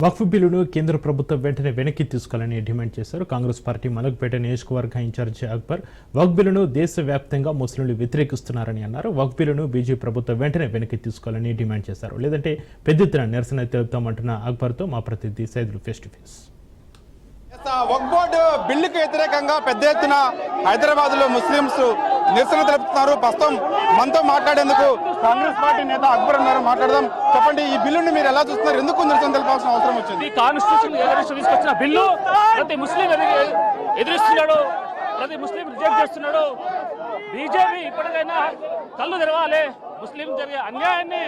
వక్ఫ్ బిల్లును కేంద్ర ప్రభుత్వం వెంటనే వెనక్కి తీసుకోవాలని డిమాండ్ చేశారు కాంగ్రెస్ పార్టీ మలక్పేట నియోజకవర్గ ఇన్ఛార్జి అక్బర్. వక్ఫ్ బిల్లును దేశవ్యాప్తంగా ముస్లింలు వ్యతిరేకిస్తున్నారని అన్నారు. వక్ఫ్ బిల్లును బీజేపీ ప్రభుత్వం వెంటనే వెనక్కి తీసుకోవాలని డిమాండ్ చేశారు. లేదంటే పెద్ద ఎత్తున నిరసన తెలుపుతామంటున్న అక్బర్తో మా ప్రతినిధి Saidulu face to face. Waqf board బిల్లుకు వ్యతిరేకంగా పెద్ద ఎత్తున హైదరాబాద్ లో ముస్లింస్ నిరసన తెలుపుతున్నారు. ప్రస్తుతం మనతో మాట్లాడేందుకు కాంగ్రెస్ పార్టీ నేత అక్బర్ ఉన్నారు. మాట్లాడదాం. చెప్పండి, ఈ బిల్లుని మీరు ఎలా చూస్తున్నారు? ఎందుకు నిరసన తెలపాల్సిన అవసరం వచ్చింది? ఈ కాన్స్టిట్యూషన్ తీసుకొచ్చిన బిల్లు ప్రతి ముస్లిం ఎదురిస్తున్నాడు, ప్రతి ముస్లిం రిజెక్ట్ చేస్తున్నాడు. బీజేపీ ఇప్పటికైనా కళ్ళు తెరవాలి, ముస్లిం జరిగే అన్యాయాన్ని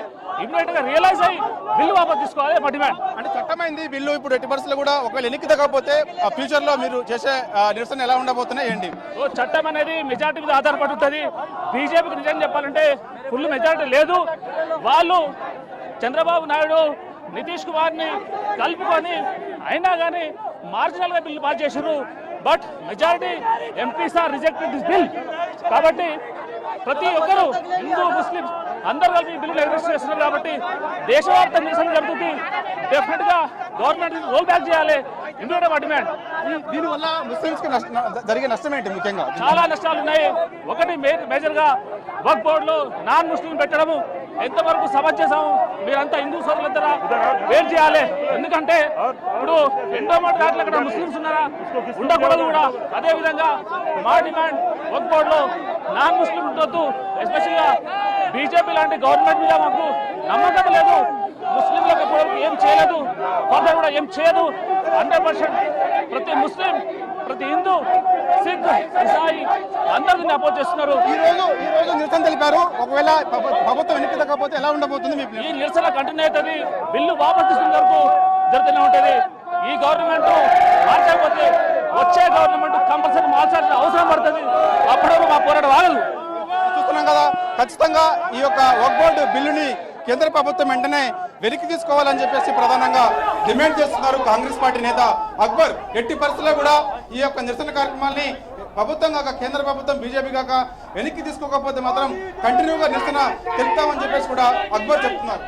ఇమ్మీడియట్ గా రియలైజ్ అయ్యి బిల్లు వాపసు తీసుకోవాలి మా డిమాండ్. అంటే చట్టమైంది బిల్లు, ఇప్పుడు ఎట్టి పరిస్థితుల్లో కూడా ఒకవేళ ఎన్నిక తగ్గకపోతే ఫ్యూచర్ లో మీరు చేసే నిరసన ఎలా ఉండబోతున్నాయి ఏంటి? చట్టం అనేది మెజార్టీ మీద ఆధారపడి ఉంటుంది. బీజేపీకి నిజంగా చెప్పాలంటే ఫుల్ మెజార్టీ లేదు. వాళ్ళు చంద్రబాబు నాయుడు నితీష్ కుమార్ ని కలుపుకొని అయినా కానీ మార్జినల్ గా బిల్లు పాస్ చేశారు. But majority MPs are rejected this bill. కాబట్టి ప్రతి ఒక్కరు హిందూ ముస్లిం అందరూ కలిపి బిల్లు ఎగ్రెస్ చేస్తున్నారు. కాబట్టి దేశవ్యాప్తంగా నిరసన జరుగుతుంది. డెఫినెట్ గా గవర్నమెంట్ రోల్ బ్యాక్ చేయాలి ఇమ్మీడియట్ గా డిమాండ్. దీనివల్ల ముస్లింస్ కి జరిగే నష్టం ఏంటి? ముఖ్యంగా చాలా నష్టాలు ఉన్నాయి. ఒకటి మేజర్ గా వక్ఫ్ బోర్డులో నాన్ ముస్లిం పెట్టడము ఎంతవరకు సమంజసం? మీరంతా హిందూ సోదరులంతా వేరు చేయాలి. ఎందుకంటే ఇప్పుడు ఎండోమెంట్ దాంట్లో అక్కడ ముస్లింస్ ఉన్నారా? ఉండకూడదు కూడా. అదే విధంగా మా డిమాండ్ వక్ఫ్ బోర్డులో నాన్ ముస్లిం ఉండొద్దు. ఎస్పెషల్ గా బీజేపీ లాంటి గవర్నమెంట్ మీద మాకు నమ్మకం లేదు. ముస్లింలకు ఎప్పటివరకు ఏం చేయలేదు, కొందరు కూడా ఏం చేయదు. 100% ప్రతి ముస్లిం, ప్రతి హిందూ, సిక్, ఇసాయి అందరూ దీన్ని అపోజ్ చేస్తున్నారు. ఈ రోజు నిరసన తెలిపారు. ఒకవేళ ప్రభుత్వం ఎన్నిక తగ్గకపోతే ఎలా ఉండబోతుంది? ఈ నిరసన కంటిన్యూ అవుతుంది. బిల్లు వాపసు తీసుకునే వరకు జరుగుతూనే ఉంటుంది. ఈ గవర్నమెంట్ మార్చకపోతే వచ్చే గవర్నమెంట్ కంపల్సరీ మార్చాల్సిన అవసరం పడుతుంది. అప్పుడు మా పోరాటం ఆగదు. చూస్తున్నాం కదా, ఖచ్చితంగా ఈ యొక్క వక్ఫ్ బోర్డు బిల్లుని కేంద్ర ప్రభుత్వం వెంటనే వెనక్కి తీసుకోవాలని చెప్పేసి ప్రధానంగా డిమాండ్ చేస్తున్నారు కాంగ్రెస్ పార్టీ నేత అక్బర్. ఎట్టి పరిస్థితుల్లో కూడా ఈ యొక్క నిరసన కార్యక్రమాన్ని ప్రభుత్వం కాక కేంద్ర ప్రభుత్వం బీజేపీ కాక వెనక్కి తీసుకోకపోతే మాత్రం కంటిన్యూగా నిరసన తెలుపుతామని చెప్పేసి కూడా అక్బర్ చెప్తున్నారు.